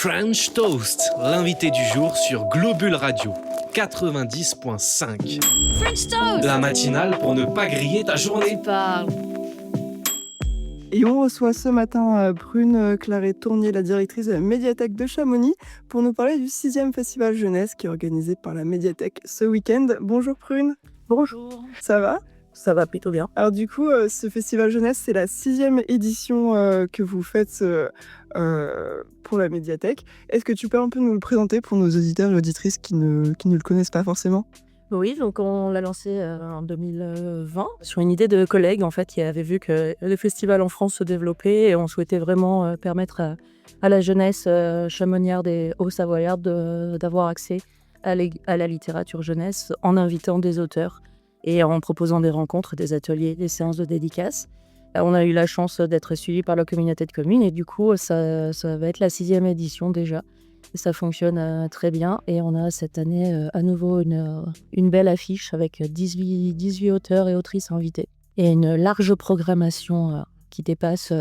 French Toast, l'invité du jour sur Globule Radio 90.5. French Toast. La matinale pour ne pas griller ta journée. Et on reçoit ce matin Prune Claret-Tournier, la directrice de la médiathèque de Chamonix, pour nous parler du 6e festival jeunesse qui est organisé par la médiathèque ce week-end. Bonjour Prune. Bonjour. Ça va ? Ça va plutôt bien. Alors du coup, ce festival jeunesse, c'est la 6e édition que vous faites pour la médiathèque. Est-ce que tu peux un peu nous le présenter pour nos auditeurs et auditrices qui ne le connaissent pas forcément ? Oui, donc on l'a lancé en 2020 sur une idée de collègues en fait qui avaient vu que le festival en France se développait et on souhaitait vraiment permettre à la jeunesse chamoniarde et haut-savoyarde d'avoir accès à la littérature jeunesse en invitant des auteurs et en proposant des rencontres, des ateliers, des séances de dédicaces. On a eu la chance d'être suivi par la communauté de communes et du coup ça va être la 6e édition déjà. Ça fonctionne très bien et on a cette année à nouveau une belle affiche avec 18 auteurs et autrices invités et une large programmation qui dépasse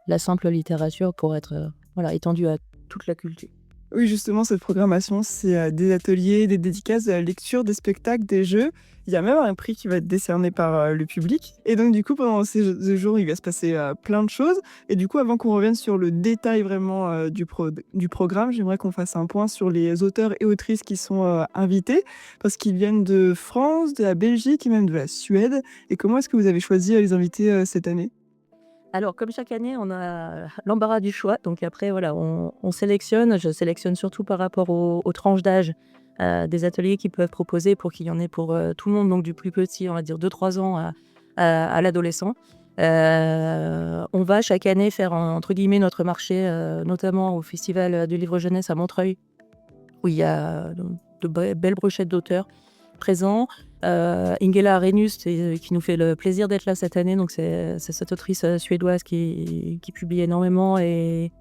la simple littérature pour être étendue à toute la culture. Oui, justement, cette programmation, c'est des ateliers, des dédicaces, de la lecture, des spectacles, des jeux. Il y a même un prix qui va être décerné par le public. Et donc, du coup, pendant ces jours, il va se passer plein de choses. Et du coup, avant qu'on revienne sur le détail vraiment du programme, j'aimerais qu'on fasse un point sur les auteurs et autrices qui sont invités, parce qu'ils viennent de France, de la Belgique et même de la Suède. Et comment est-ce que vous avez choisi les invités cette année ? Alors, comme chaque année, on a l'embarras du choix. Donc après, on sélectionne. Je sélectionne surtout par rapport aux tranches d'âge des ateliers qu'ils peuvent proposer pour qu'il y en ait pour tout le monde. Donc du plus petit, on va dire 2-3 ans, à l'adolescent. On va chaque année faire, entre guillemets, notre marché, notamment au Festival du Livre Jeunesse à Montreuil, où il y a de belles brochettes d'auteurs présents. Ingela Arenhus qui nous fait le plaisir d'être là cette année, donc c'est cette autrice suédoise qui publie énormément et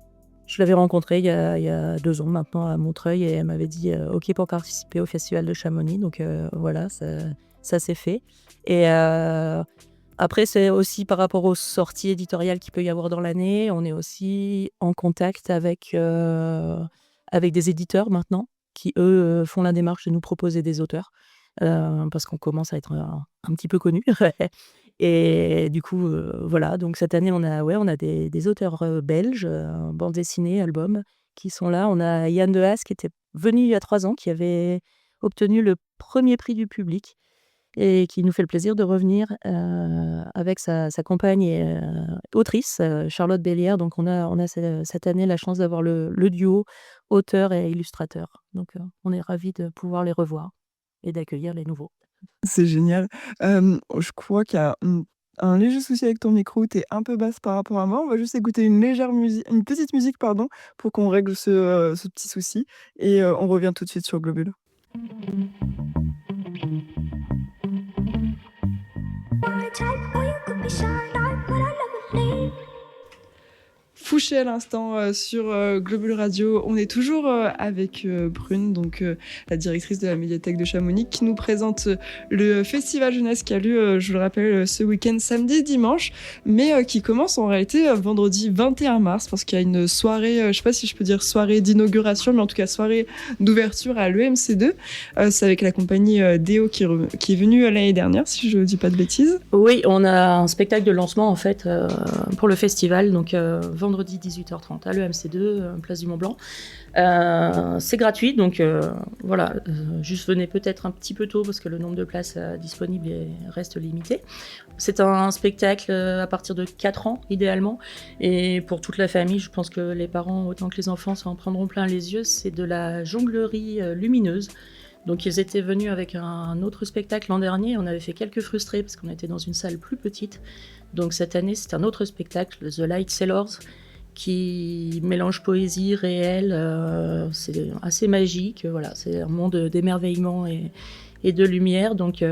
je l'avais rencontrée il y a 2 ans maintenant à Montreuil et elle m'avait dit ok pour participer au festival de Chamonix, donc voilà, ça s'est fait. Et après c'est aussi par rapport aux sorties éditoriales qu'il peut y avoir dans l'année, on est aussi en contact avec des éditeurs maintenant qui eux font la démarche de nous proposer des auteurs. Parce qu'on commence à être un petit peu connus. Et du coup, voilà. Donc cette année, on a des auteurs belges, bande dessinée, albums, qui sont là. On a Yann Dehaas qui était venu il y a 3 ans, qui avait obtenu le premier prix du public et qui nous fait le plaisir de revenir avec sa compagne et autrice, Charlotte Bellière. Donc on a cette année la chance d'avoir le duo auteur et illustrateur. Donc on est ravis de pouvoir les revoir et d'accueillir les nouveaux. C'est génial. Je crois qu'il y a un léger souci avec ton micro, tu es un peu basse par rapport à moi. On va juste écouter une petite musique, pour qu'on règle ce petit souci et on revient tout de suite sur Globule. Fouché à l'instant sur Globule Radio. On est toujours avec Prune, donc la directrice de la médiathèque de Chamonix, qui nous présente le festival jeunesse qui a lieu, je le rappelle, ce week-end samedi et dimanche, mais qui commence en réalité vendredi 21 mars, parce qu'il y a une soirée, je ne sais pas si je peux dire soirée d'inauguration, mais en tout cas soirée d'ouverture à l'EMC2. C'est avec la compagnie Déo qui est venue l'année dernière, si je ne dis pas de bêtises. Oui, on a un spectacle de lancement en fait pour le festival, donc vendredi 18h30 à l'EMC2, place du Mont-Blanc. C'est gratuit, donc voilà, juste venez peut-être un petit peu tôt parce que le nombre de places disponibles reste limité. C'est un spectacle à partir de 4 ans idéalement, et pour toute la famille, je pense que les parents autant que les enfants s'en prendront plein les yeux. C'est de la jonglerie lumineuse. Donc ils étaient venus avec un autre spectacle l'an dernier, on avait fait quelques frustrés parce qu'on était dans une salle plus petite. Donc cette année c'est un autre spectacle, The Light Sailors, qui mélange poésie réelle, c'est assez magique, voilà, c'est un monde d'émerveillement et de lumière, donc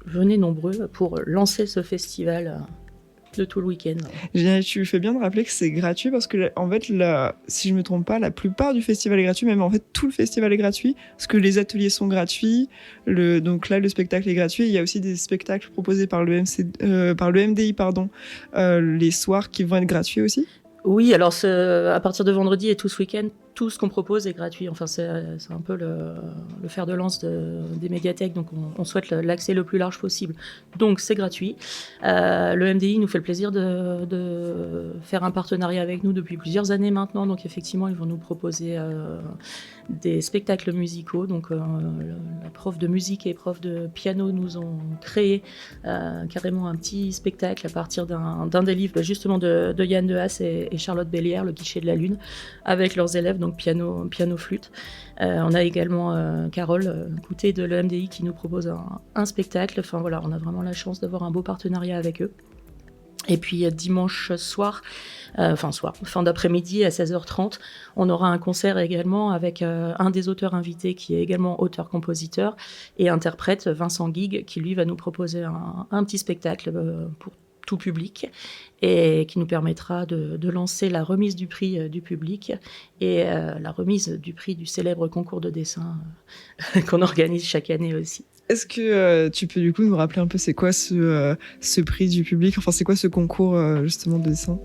venez nombreux pour lancer ce festival de tout le week-end. Tu fais bien de rappeler que c'est gratuit parce que, en fait, si je ne me trompe pas, la plupart du festival est gratuit, même en fait tout le festival est gratuit parce que les ateliers sont gratuits. Donc là, le spectacle est gratuit. Il y a aussi des spectacles proposés par le MDI, les soirs qui vont être gratuits aussi. Oui, alors à partir de vendredi et tout ce week-end, tout ce qu'on propose est gratuit. Enfin, c'est un peu le fer de lance des médiathèques. Donc, on souhaite l'accès le plus large possible. Donc, c'est gratuit. Le MDI nous fait le plaisir de faire un partenariat avec nous depuis plusieurs années maintenant. Donc, effectivement, ils vont nous proposer des spectacles musicaux. Donc, la prof de musique et prof de piano nous ont créé carrément un petit spectacle à partir d'un des livres justement de Yann Dehaas et Charlotte Bélière, Le Guichet de la Lune, avec leurs élèves, donc piano, flûte. On a également Carole Coutet de l'EMDI qui nous propose un spectacle. Enfin voilà, on a vraiment la chance d'avoir un beau partenariat avec eux. Et puis dimanche soir, fin d'après-midi à 16h30, on aura un concert également avec un des auteurs invités qui est également auteur-compositeur et interprète, Vincent Guigues, qui lui va nous proposer un petit spectacle pour tout public et qui nous permettra de lancer la remise du prix du public et la remise du prix du célèbre concours de dessin qu'on organise chaque année aussi. Est-ce que tu peux du coup nous rappeler un peu c'est quoi ce prix du public, enfin c'est quoi ce concours justement de dessin?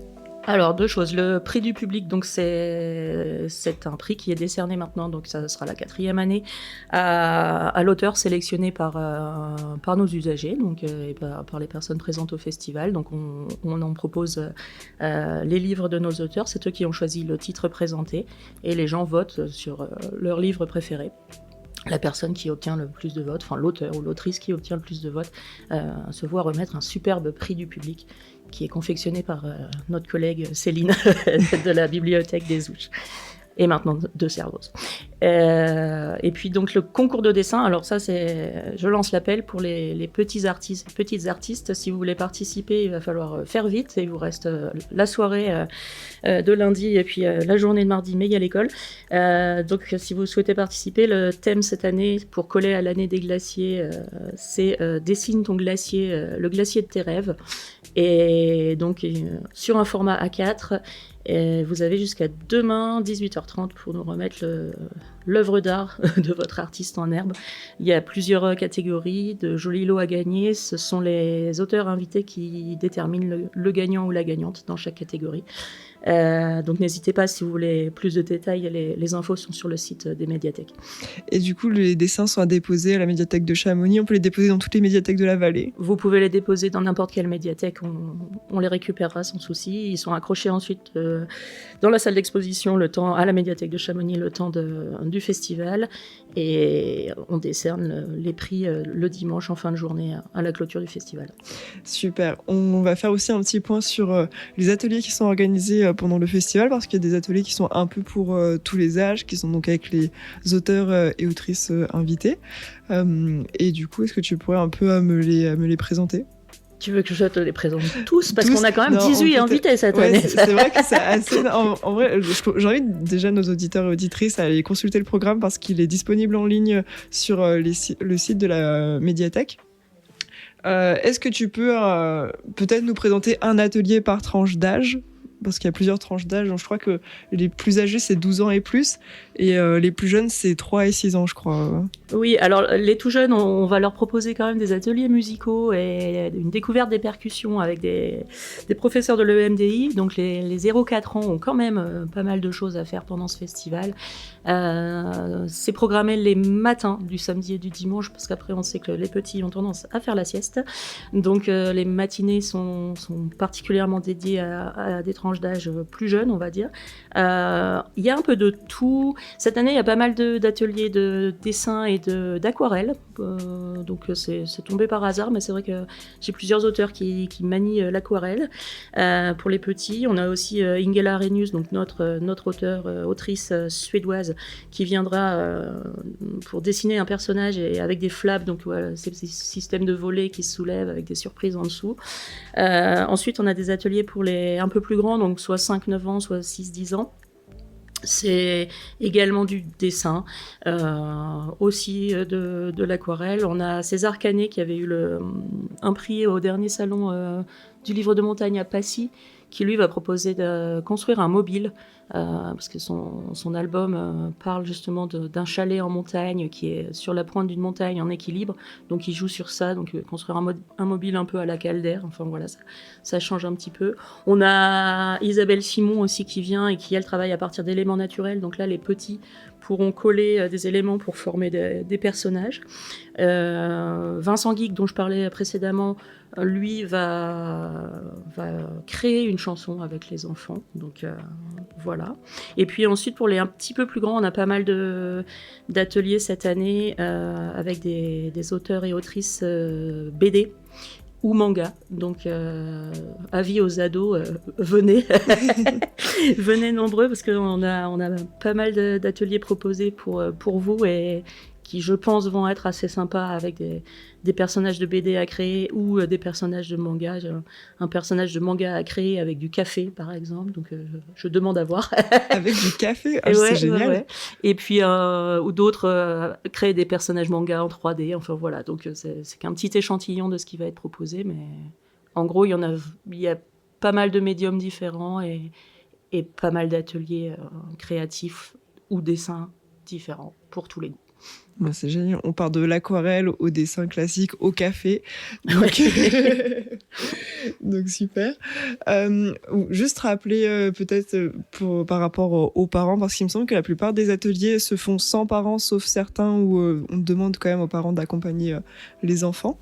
Alors, 2 choses. Le prix du public, donc c'est un prix qui est décerné maintenant, donc ça sera la 4e année, à l'auteur sélectionné par nos usagers, donc et par les personnes présentes au festival. Donc on en propose les livres de nos auteurs, c'est eux qui ont choisi le titre présenté, et les gens votent sur leur livre préféré. La personne qui obtient le plus de votes, enfin l'auteur ou l'autrice qui obtient le plus de votes, se voit remettre un superbe prix du public qui est confectionné par notre collègue Céline de la bibliothèque des Ouches. Et maintenant de Cervos. Et puis donc le concours de dessin, alors ça je lance l'appel pour les petites artistes. Si vous voulez participer, il va falloir faire vite. Il vous reste la soirée de lundi et puis la journée de mardi, mais il y a l'école. Donc si vous souhaitez participer, le thème cette année, pour coller à l'année des glaciers, c'est dessine ton glacier, le glacier de tes rêves. Et donc sur un format A4. Et vous avez jusqu'à demain, 18h30, pour nous remettre l'œuvre d'art de votre artiste en herbe. Il y a plusieurs catégories de jolis lots à gagner. Ce sont les auteurs invités qui déterminent le gagnant ou la gagnante dans chaque catégorie. Donc n'hésitez pas, si vous voulez plus de détails, les infos sont sur le site des médiathèques. Et du coup, les dessins sont à déposer à la médiathèque de Chamonix. On peut les déposer dans toutes les médiathèques de la vallée. Vous pouvez les déposer dans n'importe quelle médiathèque, on les récupérera sans souci. Ils sont accrochés ensuite dans la salle d'exposition à la médiathèque de Chamonix le temps du festival, et on décerne les prix le dimanche en fin de journée à la clôture du festival. Super. On va faire aussi un petit point sur les ateliers qui sont organisés pendant le festival, parce qu'il y a des ateliers qui sont un peu pour tous les âges, qui sont donc avec les auteurs et autrices invités. Et du coup, est-ce que tu pourrais un peu me les présenter ? Tu veux que je te les présente tous ? Parce qu'on a quand même 18 invités cette année. C'est vrai que c'est assez... En vrai, j'invite déjà nos auditeurs et auditrices à aller consulter le programme, parce qu'il est disponible en ligne sur le site de la médiathèque. Est-ce que tu peux peut-être nous présenter un atelier par tranche d'âge ? Parce qu'il y a plusieurs tranches d'âge. Donc je crois que les plus âgés, c'est 12 ans et plus. Et les plus jeunes, c'est 3 et 6 ans, je crois. Oui, alors les tout jeunes, on va leur proposer quand même des ateliers musicaux et une découverte des percussions avec des professeurs de l'EMDI. Donc les 0-4 ans ont quand même pas mal de choses à faire pendant ce festival. C'est programmé les matins du samedi et du dimanche, parce qu'après on sait que les petits ont tendance à faire la sieste. Donc les matinées sont particulièrement dédiées à des tranches d'âge plus jeunes, on va dire. Il y a un peu de tout. Cette année, il y a pas mal d'ateliers de dessin et d'aquarelle. Donc c'est tombé par hasard, mais c'est vrai que j'ai plusieurs auteurs qui manient l'aquarelle. Pour les petits, on a aussi Ingela Arrhenius, donc notre autrice suédoise, qui viendra pour dessiner un personnage et avec des flaps, donc voilà, c'est ce système de volets qui se soulève avec des surprises en dessous. Ensuite, on a des ateliers pour les un peu plus grands, donc soit 5-9 ans, soit 6-10 ans. C'est également du dessin, aussi de l'aquarelle. On a César Canet qui avait eu un prix au dernier salon du livre de montagne à Passy, qui lui va proposer de construire un mobile parce que son album parle justement d'un chalet en montagne qui est sur la pointe d'une montagne en équilibre. Donc il joue sur ça, donc construire un mobile un peu à la Calder. Enfin voilà, ça change un petit peu. On a Isabelle Simon aussi qui vient et qui elle travaille à partir d'éléments naturels. Donc là les petits pourront coller des éléments pour former des personnages. Vincent Guic, dont je parlais précédemment, lui va créer une chanson avec les enfants. Donc voilà. Et puis ensuite, pour les un petit peu plus grands, on a pas mal d'ateliers cette année avec des auteurs et autrices BD ou manga. Donc, avis aux ados, venez. Venez nombreux parce qu'on a pas mal d'ateliers proposés pour vous et qui, je pense, vont être assez sympas avec des personnages de BD à créer ou des personnages de manga. J'ai un personnage de manga à créer avec du café, par exemple. Donc, je demande à voir. Avec du café, c'est génial. Ouais. Et puis, ou d'autres, créer des personnages manga en 3D. Enfin, voilà. Donc, c'est qu'un petit échantillon de ce qui va être proposé. Mais en gros, il y a pas mal de médiums différents et pas mal d'ateliers créatifs ou dessins différents pour tous les goûts. C'est génial. On part de l'aquarelle au dessin classique, au café. Donc, donc super. Juste rappeler peut-être par rapport aux parents, parce qu'il me semble que la plupart des ateliers se font sans parents, sauf certains où on demande quand même aux parents d'accompagner les enfants.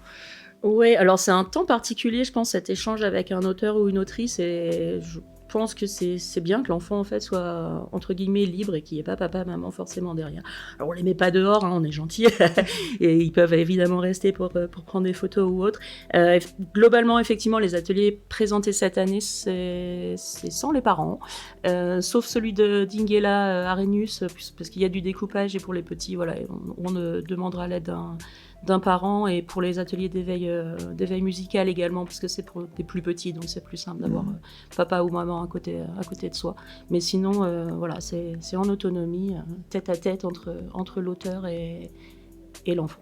Oui, alors c'est un temps particulier, je pense, cet échange avec un auteur ou une autrice, et je pense que c'est bien que l'enfant en fait soit entre guillemets libre et qu'il n'y ait pas papa, maman forcément derrière. Alors on les met pas dehors, on est gentils et ils peuvent évidemment rester pour prendre des photos ou autre. Globalement, effectivement, les ateliers présentés cette année, c'est sans les parents, sauf celui de d'Ingela Arrhenius, parce qu'il y a du découpage et pour les petits, voilà, on demandera l'aide d'un parent, et pour les ateliers d'éveil musical également, parce que c'est pour des plus petits, donc c'est plus simple d'avoir papa ou maman à côté de soi. Mais sinon, voilà, c'est en autonomie, tête à tête entre l'auteur et l'enfant.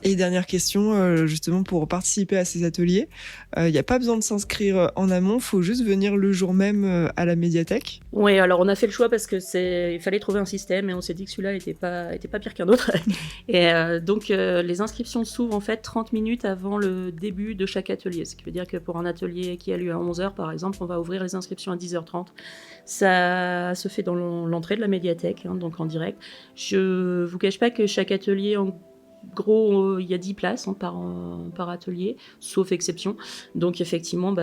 Et dernière question, justement pour participer à ces ateliers, il n'y a pas besoin de s'inscrire en amont, il faut juste venir le jour même à la médiathèque. Oui, alors on a fait le choix parce que il fallait trouver un système et on s'est dit que celui-là était pas pire qu'un autre. Et donc les inscriptions s'ouvrent en fait 30 minutes avant le début de chaque atelier. Ce qui veut dire que pour un atelier qui a lieu à 11h par exemple, on va ouvrir les inscriptions à 10h30. Ça se fait dans l'entrée de la médiathèque, donc en direct. Je vous cache pas que chaque atelier, en gros, il y a 10 places par atelier, sauf exception. Donc effectivement,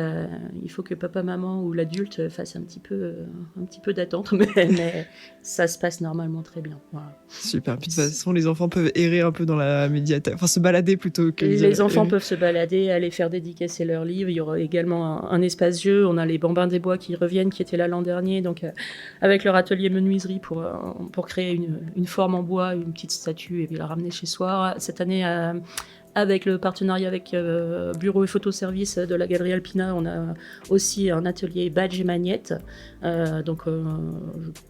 il faut que papa, maman ou l'adulte fasse un petit peu d'attente, mais ça se passe normalement très bien. Voilà. Super. Puis de toute façon, les enfants peuvent errer un peu dans la médiathèque, enfin se balader plutôt que... Les enfants peuvent se balader, aller faire dédicacer leurs livres. Il y aura également un espace jeu. On a les Bambins des Bois qui reviennent, qui étaient là l'an dernier, donc avec leur atelier menuiserie pour créer une forme en bois, une petite statue et puis la ramener chez soi. Cette année, avec le partenariat avec Bureau et Photoservice de la Galerie Alpina, on a aussi un atelier badge et magnette. Donc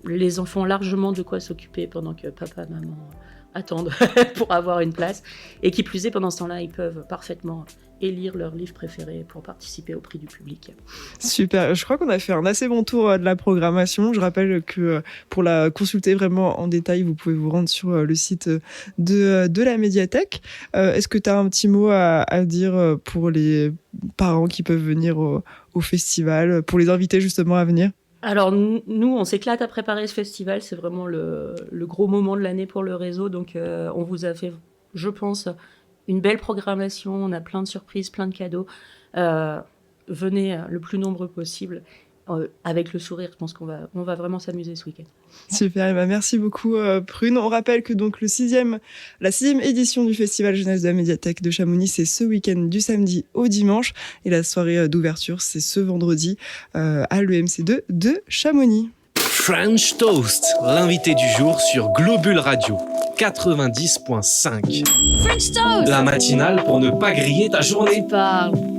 les enfants ont largement de quoi s'occuper pendant que papa et maman attendent pour avoir une place. Et qui plus est, pendant ce temps-là, ils peuvent parfaitement élire leur livre préféré pour participer au prix du public. Super, je crois qu'on a fait un assez bon tour de la programmation. Je rappelle que pour la consulter vraiment en détail, vous pouvez vous rendre sur le site de la médiathèque. Est-ce que tu as un petit mot à dire pour les parents qui peuvent venir au festival, pour les inviter justement à venir ? Alors nous, on s'éclate à préparer ce festival, c'est vraiment le gros moment de l'année pour le réseau, donc on vous a fait, je pense, une belle programmation, on a plein de surprises, plein de cadeaux. Venez le plus nombreux possible, avec le sourire, je pense qu'on va vraiment s'amuser ce week-end. Super, merci beaucoup Prune. On rappelle que donc la 6e édition du Festival Jeunesse de la Médiathèque de Chamonix, c'est ce week-end du samedi au dimanche, et la soirée d'ouverture, c'est ce vendredi à l'EMC2 de Chamonix. French Toast, l'invité du jour sur Globule Radio 90.5. French Toast. La matinale pour ne pas griller ta journée. Parle.